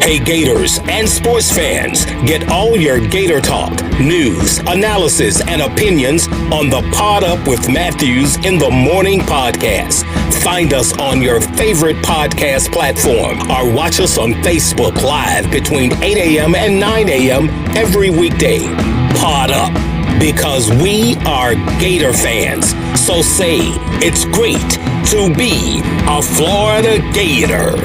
Hey Gators and sports fans, get all your Gator talk, news, analysis, and opinions on the PodUP with Matthews in the Morning podcast. Find us on your favorite podcast platform or watch us on Facebook Live between 8 a.m. and 9 a.m. every weekday. PodUP, because we are Gator fans. So say it's great to be a Florida Gator.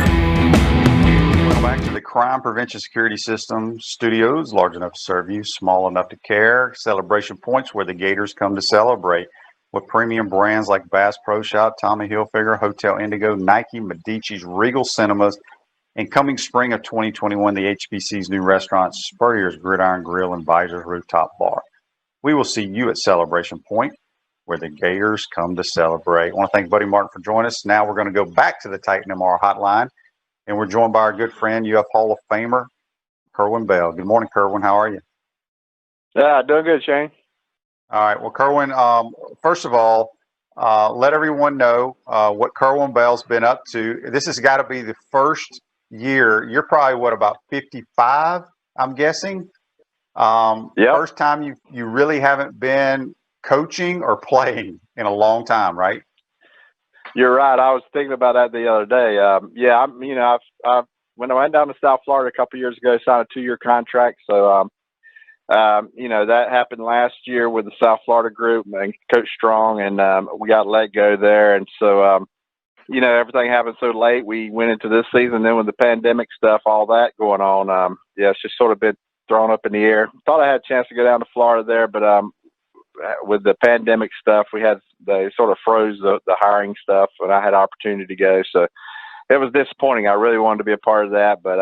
Back to the Crime Prevention Security System studios, large enough to serve you, small enough to care. Celebration Points, where the Gators come to celebrate, with premium brands like Bass Pro Shop, Tommy Hilfiger, Hotel Indigo, Nike, Medici's, Regal Cinemas, and coming spring of 2021, the HBC's new restaurant, Spurrier's Gridiron Grill and Visor's Rooftop Bar. We will see you at Celebration Point, where the Gators come to celebrate. I want to thank Buddy Martin for joining us. Now we're going to go back to the Titan MR hotline. And we're joined by our good friend, UF Hall of Famer, Kerwin Bell. Good morning, Kerwin. How are you? Yeah, doing good, Shane. All right. Well, Kerwin, first of all, let everyone know what Kerwin Bell's been up to. This has got to be the first year. You're probably, about 55, I'm guessing? Yep. First time you really haven't been coaching or playing in a long time, right? You're right. I was thinking about that the other day. I've when I went down to South Florida a couple of years ago, signed a 2-year contract. So, that happened last year with the South Florida group and Coach Strong, and we got let go there. And so, everything happened so late. We went into this season, then with the pandemic stuff, all that going on. It's just sort of been thrown up in the air. Thought I had a chance to go down to Florida there, but with the pandemic stuff, they sort of froze the hiring stuff, and I had opportunity to go. So it was disappointing. I really wanted to be a part of that, but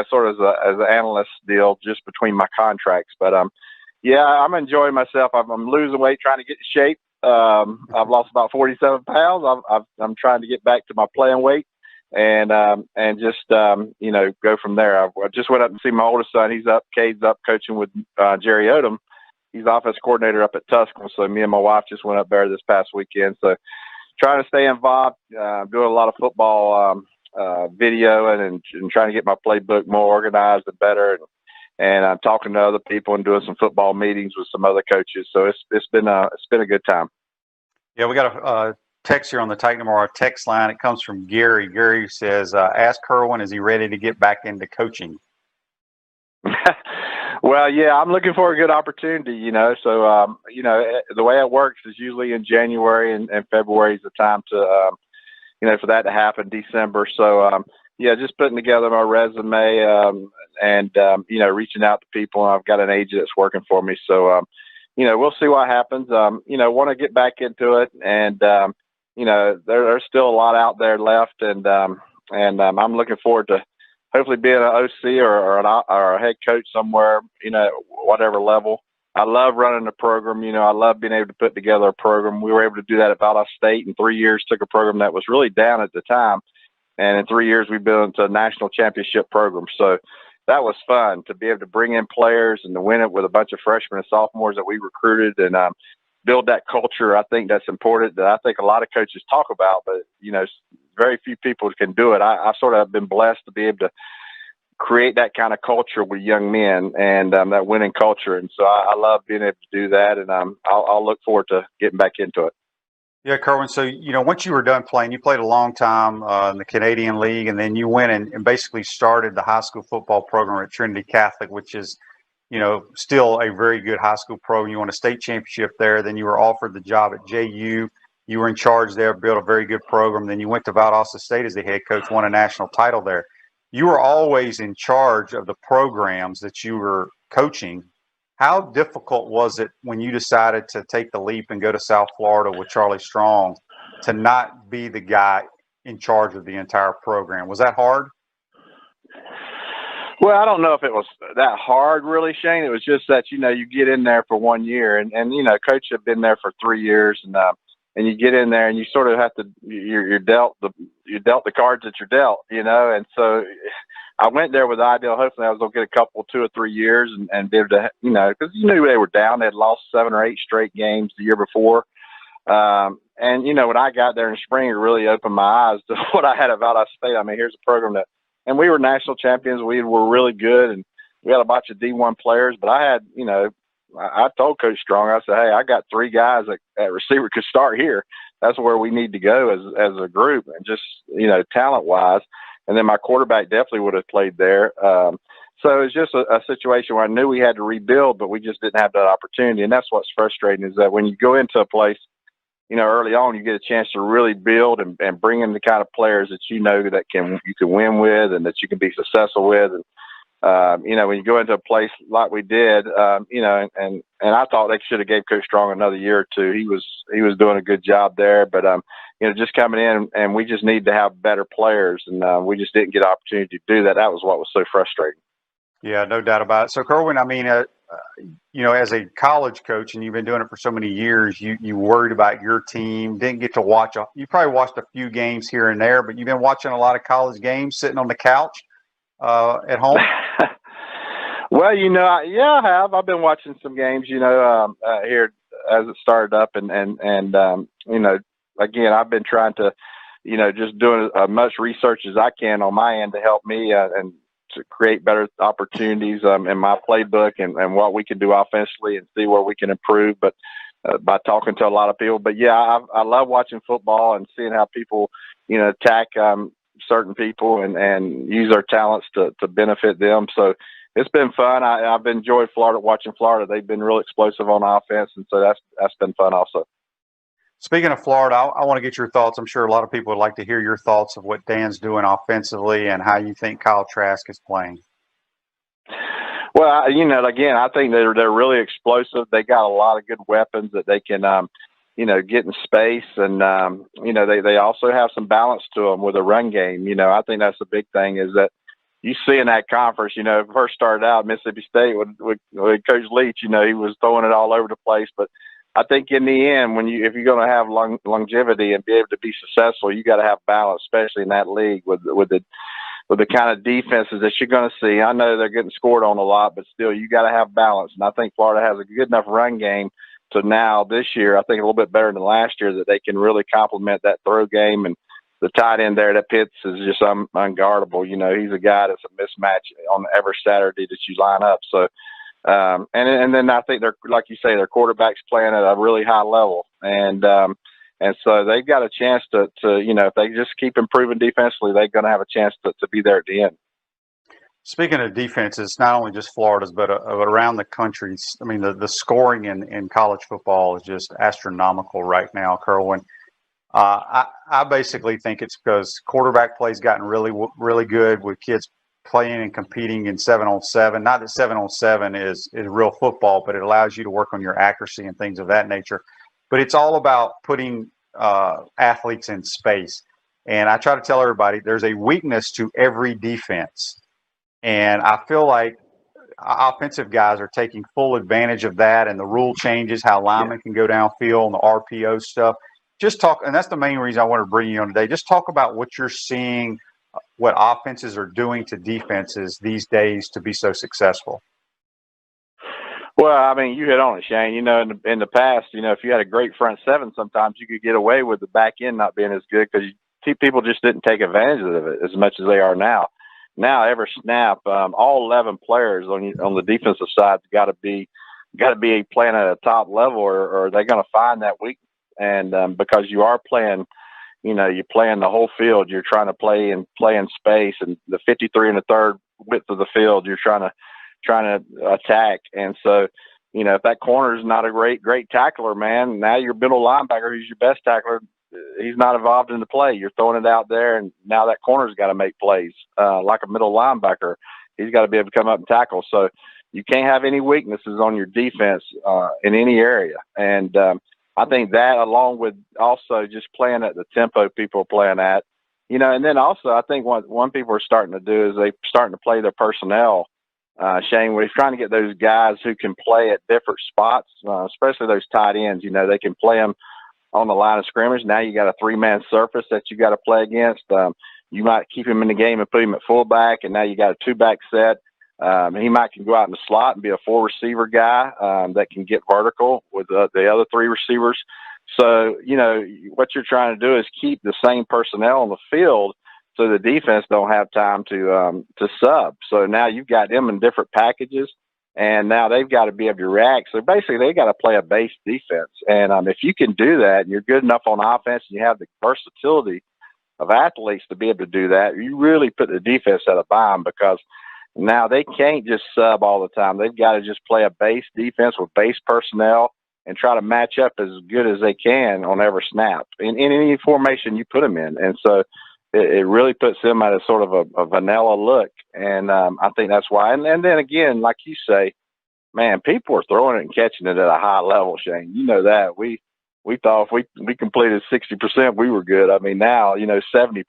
sort of as an analyst deal just between my contracts. But I'm enjoying myself. I'm losing weight, trying to get in shape. I've lost about 47 pounds. I'm trying to get back to my playing weight, and just go from there. I just went up and see my oldest son. Cade's up coaching with Jerry Odom. He's offense coordinator up at Tuscaloosa. So me and my wife just went up there this past weekend. So trying to stay involved, doing a lot of football video and trying to get my playbook more organized and better. And I'm talking to other people and doing some football meetings with some other coaches. So it's been a good time. Yeah, we got a text here on the Titan MR text line. It comes from Gary. Gary says, ask Kerwin, is he ready to get back into coaching? Well, yeah, I'm looking for a good opportunity, So, the way it works is usually in January and February is the time to, for that to happen, December. So, just putting together my resume and reaching out to people. I've got an agent that's working for me. So, we'll see what happens. Want to get back into it. And, there's still a lot out there left. And I'm looking forward to hopefully being an OC or a head coach somewhere, whatever level. I love running a program. I love being able to put together a program. We were able to do that at Valdosta State in 3 years, took a program that was really down at the time. And in 3 years, we built into a national championship program. So that was fun to be able to bring in players and to win it with a bunch of freshmen and sophomores that we recruited and build that culture. I think that's important that I think a lot of coaches talk about, but, very few people can do it. I sort of been blessed to be able to create that kind of culture with young men and that winning culture. And so I love being able to do that. And I'll look forward to getting back into it. Yeah, Kerwin. So, once you were done playing, you played a long time in the Canadian League, and then you went and basically started the high school football program at Trinity Catholic, which is, still a very good high school program. You won a state championship there. Then you were offered the job at JU. You were in charge there, built a very good program. Then you went to Valdosta State as the head coach, won a national title there. You were always in charge of the programs that you were coaching. How difficult was it when you decided to take the leap and go to South Florida with Charlie Strong to not be the guy in charge of the entire program? Was that hard? Well, I don't know if it was that hard, really, Shane. It was just that, you get in there for 1 year and coach had been there for 3 years and you get in there and you sort of have to, you're dealt the cards that you're dealt, and so I went there with the idea, hopefully I was going to get a couple, 2 or 3 years and be able to, because you knew they were down. They had lost 7 or 8 straight games the year before. And, you know, when I got there in spring, it really opened my eyes to what I had at Valdosta State. I mean, here's a program and we were national champions. We were really good, and we had a bunch of D1 players. But I had, you know, I told Coach Strong, I said, hey, I got 3 guys at receiver could start here. That's where we need to go as a group, and just, you know, talent-wise. And then my quarterback definitely would have played there. So it's just a situation where I knew we had to rebuild, but we just didn't have that opportunity. And that's what's frustrating, is that when you go into a place, you know, early on, you get a chance to really build and bring in the kind of players that you know that you can win with and that you can be successful with. And, you know, when you go into a place like we did, you know, and I thought they should have gave Coach Strong another year or two. He was doing a good job there, but, you know, just coming in, and we just need to have better players, and we just didn't get an opportunity to do that. That was what was so frustrating. Yeah, no doubt about it. So, Kerwin, I mean, you know, as a college coach, and you've been doing it for so many years, you worried about your team, didn't get to watch. You probably watched a few games here and there, but you've been watching a lot of college games sitting on the couch at home. Well, you know, I have. I've been watching some games, you know, here as it started up, and you know, again, I've been trying to, you know, just doing as much research as I can on my end to help me and to create better opportunities in my playbook and what we can do offensively and see where we can improve. But by talking to a lot of people, but yeah, I love watching football and seeing how people, you know, attack certain people and use their talents to benefit them. So it's been fun. I've enjoyed watching Florida. They've been real explosive on offense, and so that's been fun also. Speaking of Florida, I want to get your thoughts. I'm sure a lot of people would like to hear your thoughts of what Dan's doing offensively and how you think Kyle Trask is playing. Well, you know, again, I think they're really explosive. They got a lot of good weapons that they can, you know, get in space, and you know, they also have some balance to them with a run game. You know, I think that's the big thing, is that you see in that conference, you know, first started out Mississippi State with Coach Leach. You know, he was throwing it all over the place, but I think in the end, if you're going to have longevity and be able to be successful, you got to have balance, especially in that league with the kind of defenses that you're going to see. I know they're getting scored on a lot, but still, you got to have balance. And I think Florida has a good enough run game to now this year, I think a little bit better than last year, that they can really complement that throw game. And the tight end there, that Pitts, is just unguardable. You know, he's a guy that's a mismatch on every Saturday that you line up. So. And then I think they're, like you say, their quarterback's playing at a really high level, and so they've got a chance to you know, if they just keep improving defensively, they're going to have a chance to be there at the end. Speaking of defenses, not only just Florida's, but around the country. I mean, the scoring in college football is just astronomical right now, Kerwin. I basically think it's because quarterback play's gotten really, really good with kids playing and competing in 7-on-7. Not that 7-on-7 is real football, but it allows you to work on your accuracy and things of that nature. But it's all about putting athletes in space. And I try to tell everybody there's a weakness to every defense. And I feel like offensive guys are taking full advantage of that, and the rule changes, how linemen can go downfield and the RPO stuff. Just talk, and that's the main reason I wanted to bring you on today. Just talk about what you're seeing, what offenses are doing to defenses these days to be so successful. Well, I mean, you hit on it, Shane. You know, in the past, you know, if you had a great front seven, sometimes you could get away with the back end not being as good because people just didn't take advantage of it as much as they are now. Now, every snap, all 11 players on the defensive side got to be playing at a top level, or they're going to find that weakness. And because you are playing, you know, you're playing the whole field. You're trying to play in space, and the 53 and a third width of the field, you're trying to attack. And so, you know, if that corner is not a great tackler, man, now your middle linebacker, who's your best tackler, he's not involved in the play. You're throwing it out there, and now that corner's got to make plays like a middle linebacker. He's got to be able to come up and tackle. So you can't have any weaknesses on your defense in any area. And I think that, along with also just playing at the tempo people are playing at, you know, and then also I think what people are starting to do is they're starting to play their personnel. Shane, we're trying to get those guys who can play at different spots, especially those tight ends. You know, they can play them on the line of scrimmage. Now you got a 3-man surface that you got to play against. You might keep him in the game and put him at fullback, and now you got a 2-back set. He might can go out in the slot and be a 4-receiver guy that can get vertical with the other 3 receivers. So, what you're trying to do is keep the same personnel on the field so the defense don't have time to sub. So now you've got them in different packages, and now they've got to be able to react. So basically they got to play a base defense. And if you can do that and you're good enough on offense and you have the versatility of athletes to be able to do that, you really put the defense at a bind, because now they can't just sub all the time. They've got to just play a base defense with base personnel and try to match up as good as they can on every snap in any formation you put them in. And so it really puts them at a sort of a vanilla look. And I think that's why. And then again, like you say, man, people are throwing it and catching it at a high level, Shane. You know that. We thought if we completed 60%, we were good. I mean, now, 70%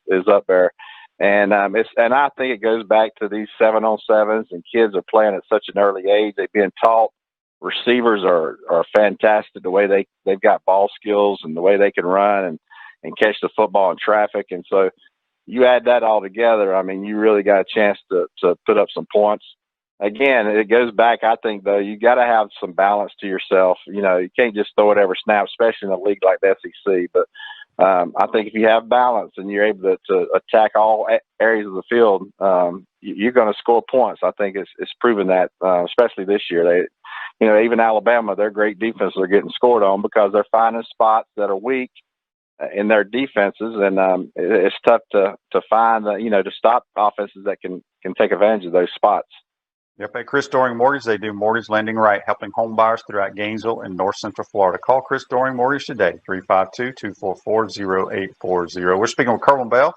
is up there. And I think it goes back to these 7-on-7s, and kids are playing at such an early age. They've been taught. Receivers are fantastic, the way they've got ball skills and the way they can run and catch the football in traffic. And so you add that all together, I mean, you really got a chance to put up some points. Again, it goes back, I think, though, you got to have some balance to yourself. You can't just throw it every snap, especially in a league like the SEC. But I think if you have balance and you're able to attack all areas of the field, you're going to score points. I think it's proven that, especially this year. Even Alabama, their great defenses are getting scored on because they're finding spots that are weak in their defenses, and it's tough to find, to stop offenses that can take advantage of those spots. Yep, at Chris Doring Mortgage, they do mortgage lending right, helping home buyers throughout Gainesville and North Central Florida. Call Chris Doring Mortgage today, 352-244-0840. We're speaking with Kerwin Bell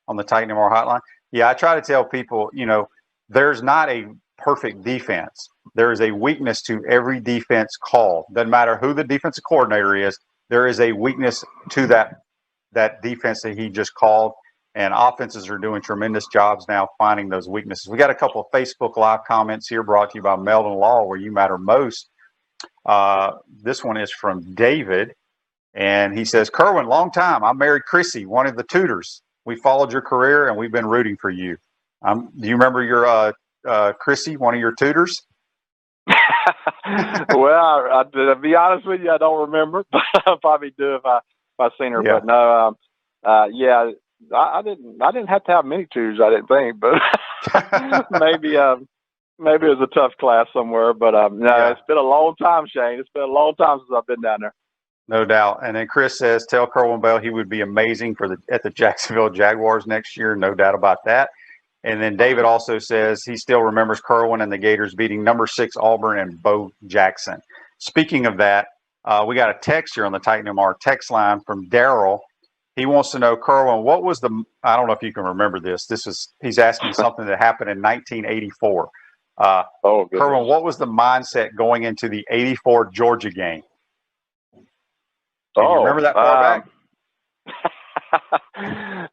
on the Titan MR hotline. Yeah, I try to tell people, there's not a perfect defense. There is a weakness to every defense call. Doesn't matter who the defensive coordinator is, there is a weakness to that defense that he just called. And offenses are doing tremendous jobs now finding those weaknesses. We got a couple of Facebook Live comments here brought to you by Meldon Law, where you matter most. This one is from David, and he says, Kerwin, long time. I married Chrissy, one of the tutors. We followed your career, and we've been rooting for you. Do you remember your Chrissy, one of your tutors? Well, to be honest with you, I don't remember, but I'll probably do if I seen her. Yeah. But no, yeah. I didn't have to have many tutors, I didn't think, but maybe it was a tough class somewhere. But no, yeah. It's been a long time, Shane. It's been a long time since I've been down there. No doubt. And then Chris says, tell Kerwin Bell he would be amazing at the Jacksonville Jaguars next year. No doubt about that. And then David also says he still remembers Kerwin and the Gators beating number 6 Auburn and Bo Jackson. Speaking of that, we got a text here on the Titan MR text line from Daryl. He wants to know, Kerwin, what was I don't know if you can remember this. He's asking something that happened in 1984. Kerwin, what was the mindset going into the 84 Georgia game? Can you remember that far back?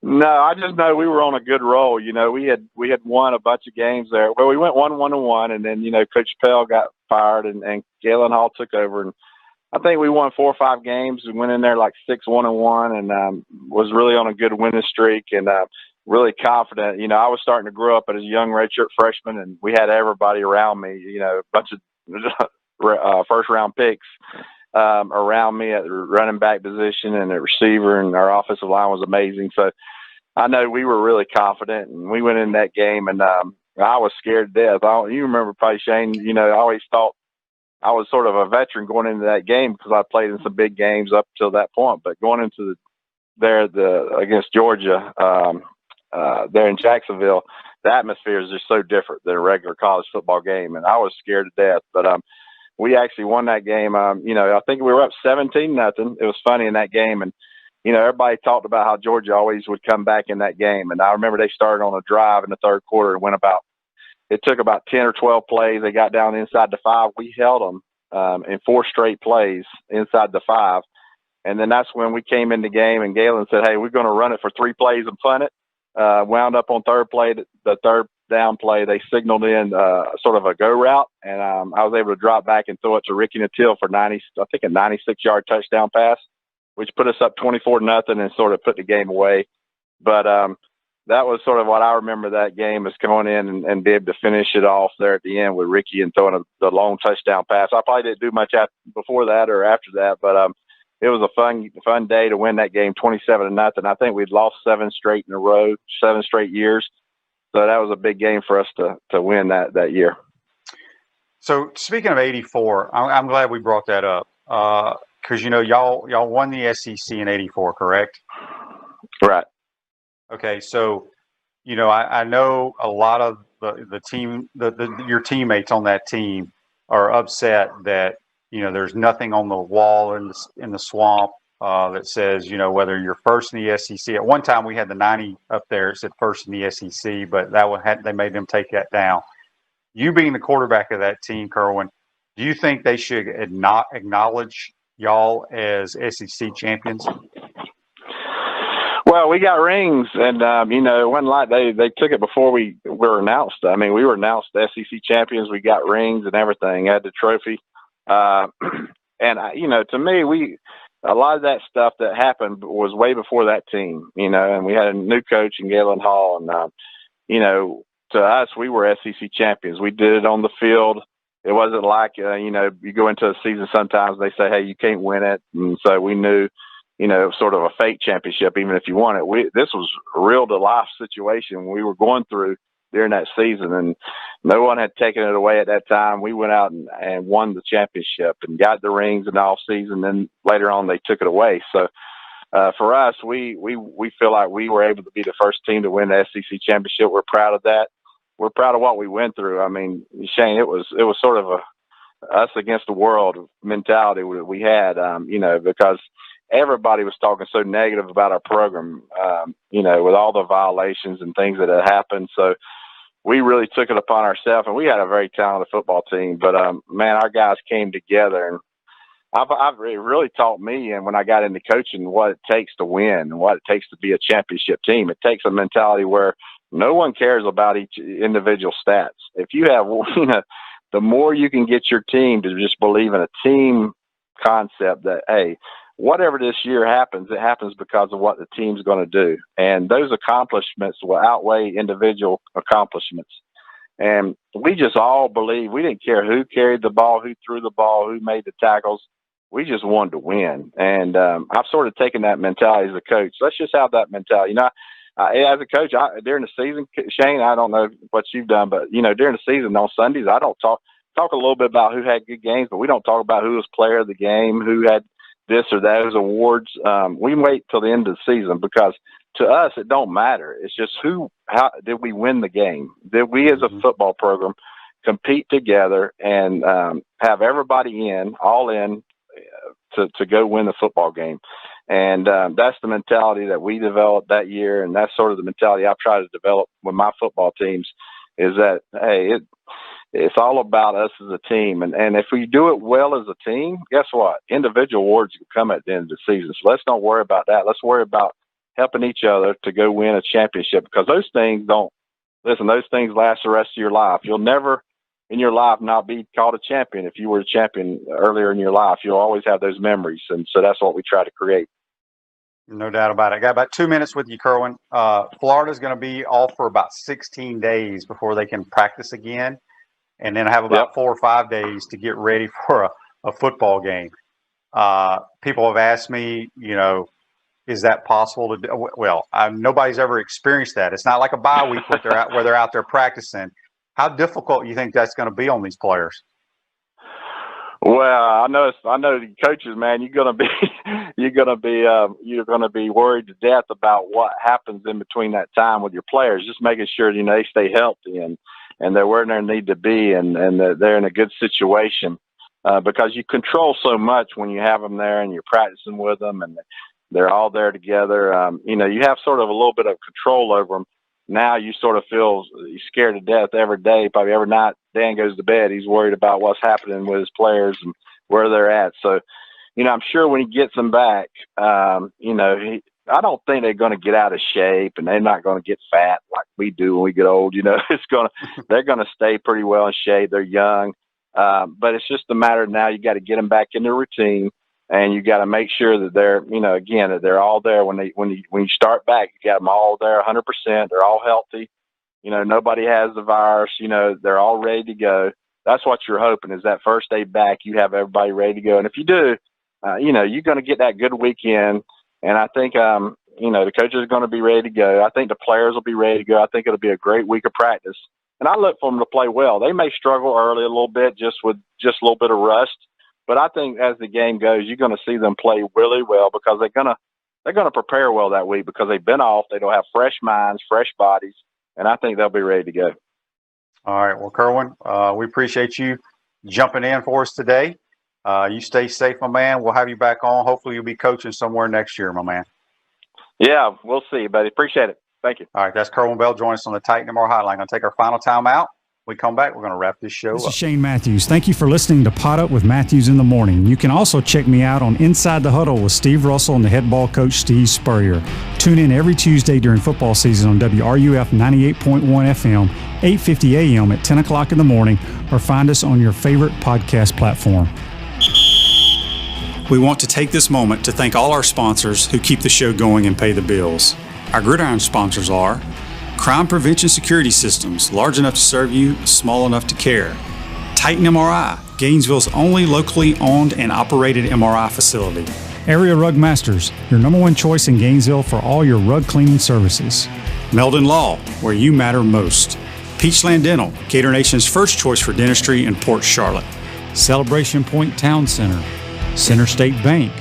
No, I just know we were on a good roll. We had won a bunch of games there. Well, we went 1-1, and then, Coach Pell got fired and Galen Hall took over, and I think we won 4 or 5 games and went in there like 6-1-1, and was really on a good winning streak and really confident. I was starting to grow up as a young redshirt freshman, and we had everybody around me, a bunch of first-round picks around me at the running back position and at receiver, and our offensive line was amazing. So I know we were really confident, and we went in that game, and I was scared to death. You remember probably, Shane, I always thought I was sort of a veteran going into that game because I played in some big games up till that point. But going into against Georgia there in Jacksonville, the atmosphere is just so different than a regular college football game, and I was scared to death. But we actually won that game. I think we were up 17-0. It was funny in that game, and everybody talked about how Georgia always would come back in that game. And I remember they started on a drive in the third quarter and it took about 10 or 12 plays. They got down inside the 5. We held them in 4 straight plays inside the 5. And then that's when we came in the game, and Galen said, hey, we're going to run it for 3 plays and punt it. Wound up on third play, the third down play. They signaled in sort of a go route, and I was able to drop back and throw it to Ricky Nattil for a 96-yard touchdown pass, which put us up 24-0 and sort of put the game away. But that was sort of what I remember that game, is going in and be able to finish it off there at the end with Ricky and throwing the long touchdown pass. I probably didn't do much before that or after that, but was a fun day to win that game 27-0. I think we'd lost 7 straight in a row, 7 straight years. So that was a big game for us to win that year. So speaking of '84, I'm glad we brought that up because y'all won the SEC in '84, correct? Right. Okay, so I know a lot of the team, your teammates on that team are upset that there's nothing on the wall in the swamp that says whether you're first in the SEC. At one time we had the 90 up there, it said first in the SEC, but they made them take that down. You being the quarterback of that team, Kerwin, do you think they should not acknowledge y'all as SEC champions? Well, we got rings, and it wasn't like they took it before we were announced. I mean, we were announced SEC champions. We got rings and everything. Had the trophy, and to me, a lot of that stuff that happened was way before that team. And we had a new coach in Galen Hall, and to us, we were SEC champions. We did it on the field. It wasn't like you go into a season sometimes they say, hey, you can't win it, and so we knew. Sort of a fake championship, even if you won it. This was a real to life situation we were going through during that season, and no one had taken it away at that time. We went out and won the championship and got the rings in the off season. Then later on, they took it away. So for us, we feel like we were able to be the first team to win the SEC championship. We're proud of that. We're proud of what we went through. I mean, Shane, it was sort of a us against the world mentality we had, because everybody was talking so negative about our program, with all the violations and things that had happened. So we really took it upon ourselves, and we had a very talented football team. But, man, our guys came together, and it really taught me, and when I got into coaching, what it takes to win and what it takes to be a championship team. It takes a mentality where no one cares about each individual stats. If you have, the more you can get your team to just believe in a team concept that, hey, whatever this year happens, it happens because of what the team's going to do. And those accomplishments will outweigh individual accomplishments. And we just all believe, we didn't care who carried the ball, who threw the ball, who made the tackles. We just wanted to win. And I've sort of taken that mentality as a coach. Let's just have that mentality. As a coach, during the season, Shane, I don't know what you've done, but, during the season on Sundays, I don't talk a little bit about who had good games, but we don't talk about who was player of the game, who had this or those awards. We wait till the end of the season because to us, it don't matter. It's just how did we win the game? Did we as a football program compete together and have everybody all in to go win the football game? And that's the mentality that we developed that year. And that's sort of the mentality I've tried to develop with my football teams is that, hey, it's all about us as a team. And if we do it well as a team, guess what? Individual awards will come at the end of the season. So let's not worry about that. Let's worry about helping each other to go win a championship because those things last the rest of your life. You'll never in your life not be called a champion. If you were a champion earlier in your life, you'll always have those memories. And so that's what we try to create. No doubt about it. I got about 2 minutes with you, Kerwin. Florida's going to be off for about 16 days before they can practice again. And then have about 4 or 5 days to get ready for a football game. People have asked me, is that possible to do? Well, nobody's ever experienced that. It's not like a bye week where they're out there practicing. How difficult you think that's going to be on these players? Well, I know the coaches, man, you're going to be worried to death about what happens in between that time with your players. Just making sure they stay healthy and they're where they need to be and they're in a good situation because you control so much when you have them there and you're practicing with them and they're all there together. You have sort of a little bit of control over them. Now you sort of feel scared to death every day, probably every night Dan goes to bed. He's worried about what's happening with his players and where they're at. So, I'm sure when he gets them back, I don't think they're going to get out of shape and they're not going to get fat like we do when we get old. They're going to stay pretty well in shape. They're young. But it's just a matter of now you got to get them back in the routine and you got to make sure that they're, that they're all there when you start back, you got them all there 100%. They're all healthy. Nobody has the virus, they're all ready to go. That's what you're hoping is that first day back, you have everybody ready to go. And if you do, you're going to get that good weekend. And I think, the coaches are going to be ready to go. I think the players will be ready to go. I think it'll be a great week of practice. And I look for them to play well. They may struggle early a little bit just with just a little bit of rust. But I think as the game goes, you're going to see them play really well because they're going to prepare well that week because they've been off. They don't have fresh minds, fresh bodies, and I think they'll be ready to go. All right. Well, Kerwin, we appreciate you jumping in for us today. You stay safe, my man. We'll have you back on. Hopefully you'll be coaching somewhere next year, my man. Yeah, we'll see, buddy. Appreciate it. Thank you. All right. That's Kerwin Bell. Join us on the Titan MR Hotline. Going to take our final time out. When we come back, we're going to wrap this show This up. is Shane Matthews. Thank you for listening to PodUP with Matthews in the Morning. You can also check me out on Inside the Huddle with Steve Russell and the head ball coach, Steve Spurrier. Tune in every Tuesday during football season on WRUF 98.1 FM, 8:50 a.m. at 10 o'clock in the morning, or find us on your favorite podcast platform. We want to take this moment to thank all our sponsors who keep the show going and pay the bills. Our Gridiron sponsors are Crime Prevention Security Systems, large enough to serve you, small enough to care. Titan MRI, Gainesville's only locally owned and operated MRI facility. Area Rug Masters, your number one choice in Gainesville for all your rug cleaning services. Meldon Law, where you matter most. Peachland Dental, Gator Nation's first choice for dentistry in Port Charlotte. Celebration Point Town Center. Center State Bank.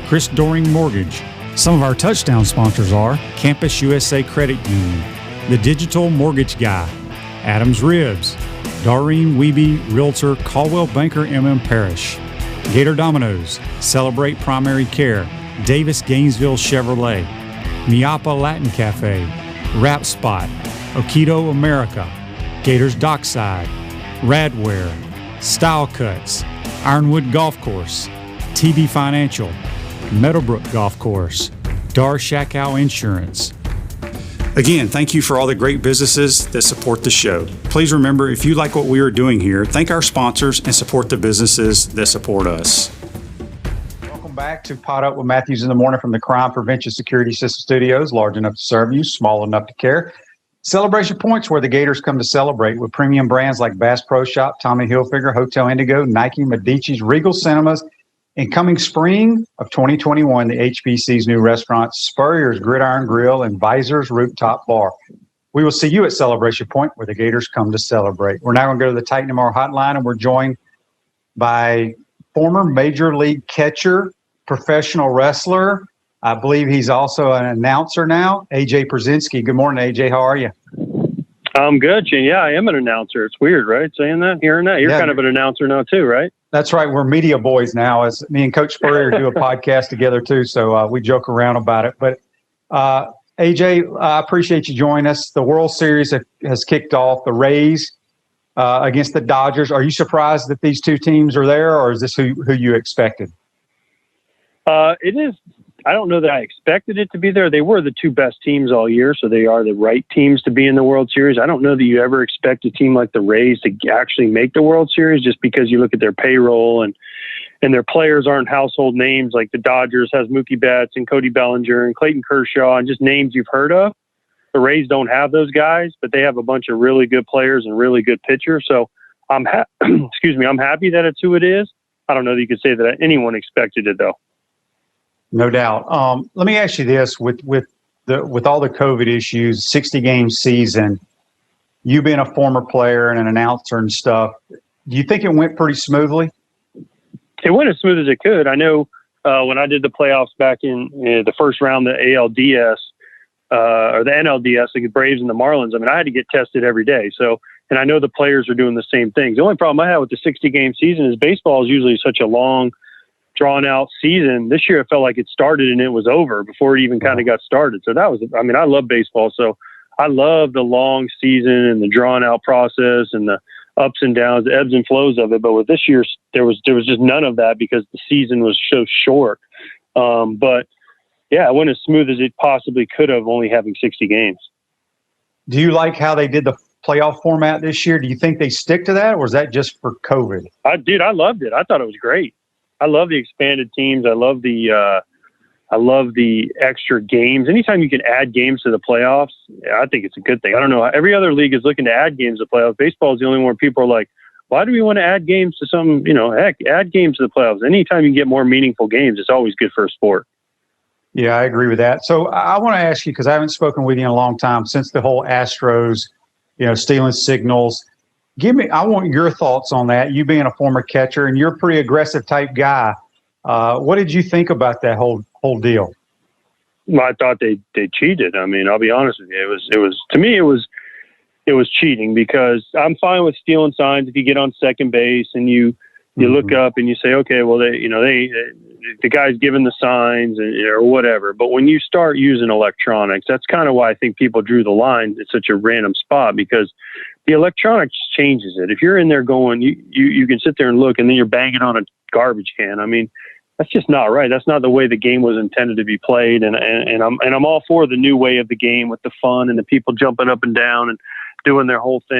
Chris Doring Mortgage. Some of our touchdown sponsors are Campus USA Credit Union, The Digital Mortgage Guy, Adams Ribs, Doreen Wiebe Realtor, Caldwell Banker MM Parish, Gator Dominoes, Celebrate Primary Care, Davis Gainesville Chevrolet, Miapa Latin Cafe, Rap Spot, Okido America, Gators Dockside, Radware, Style Cuts, Ironwood Golf Course, TD Financial, Meadowbrook Golf Course, Dar Shakow Insurance. Again, thank you for all the great businesses that support the show. Please remember, if you like what we are doing here, thank our sponsors and support the businesses that support us. Welcome back to PodUP with Matthews in the Morning from the Crime Prevention Security System Studios, large enough to serve you, small enough to care. Celebration Point's where the Gators come to celebrate with premium brands like Bass Pro Shop, Tommy Hilfiger, Hotel Indigo, Nike, Medici's, Regal Cinemas. And coming spring of 2021, the HBC's new restaurant, Spurrier's Gridiron Grill and Visor's Rooftop Bar. We will see you at Celebration Point where the Gators come to celebrate. We're now going to go to the Titan MR Hotline, and we're joined by former Major League catcher, professional wrestler. I believe he's also an announcer now, AJ Pierzynski. Good morning, AJ. How are you? I'm good, Shane. Yeah, I am an announcer. It's weird, right? Saying that, hearing that. You're kind of an announcer now too, right? That's right. We're media boys now. As me and Coach Spurrier do a podcast together too, so we joke around about it. But AJ, I appreciate you joining us. The World Series has kicked off. The Rays against the Dodgers. Are you surprised that these two teams are there, or is this who you expected? It is. I don't know that I expected it to be there. They were the two best teams all year, so they are the right teams to be in the World Series. I don't know that you ever expect a team like the Rays to actually make the World Series just because you look at their payroll and their players aren't household names like the Dodgers has Mookie Betts and Cody Bellinger and Clayton Kershaw and just names you've heard of. The Rays don't have those guys, but they have a bunch of really good players and really good pitchers. So I'm I'm happy that it's who it is. I don't know that you could say that anyone expected it though. No doubt. Let me ask you this: with all the COVID issues, 60-game season, you being a former player and an announcer and stuff, do you think it went pretty smoothly? It went as smooth as it could. I know when I did the playoffs back in the first round, the ALDS or the NLDS, like the Braves and the Marlins. I mean, I had to get tested every day. So, and I know the players are doing the same things. The only problem I had with the 60-game season is baseball is usually such a long, drawn-out season. This year it felt like it started and it was over before it even kind of got started. So that was, I mean, I love baseball. So I love the long season and the drawn-out process and the ups and downs, the ebbs and flows of it. But with this year, there was just none of that because the season was so short. But yeah, it went as smooth as it possibly could have, only having 60 games. Do you like how they did the playoff format this year? Do you think they stick to that, or is that just for COVID? I loved it. I thought it was great. I love the expanded teams. I love the extra games. Anytime you can add games to the playoffs, I think it's a good thing. I don't know. Every other league is looking to add games to playoffs. Baseball is the only one where people are like, why do we want to add games to some, heck, add games to the playoffs. Anytime you get more meaningful games, it's always good for a sport. Yeah, I agree with that. So I want to ask you, because I haven't spoken with you in a long time since the whole Astros, stealing signals. I want your thoughts on that. You being a former catcher and you're a pretty aggressive type guy. What did you think about that whole deal? Well, I thought they cheated. I mean, I'll be honest with you. It was cheating, because I'm fine with stealing signs if you get on second base and you look up and you say, okay, well, the guy's giving the signs or whatever. But when you start using electronics, that's kind of why I think people drew the line at such a random spot, because the electronics changes it. If you're in there going, you can sit there and look, and then you're banging on a garbage can. I mean, that's just not right. That's not the way the game was intended to be played. And I'm all for the new way of the game with the fun and the people jumping up and down and doing their whole thing.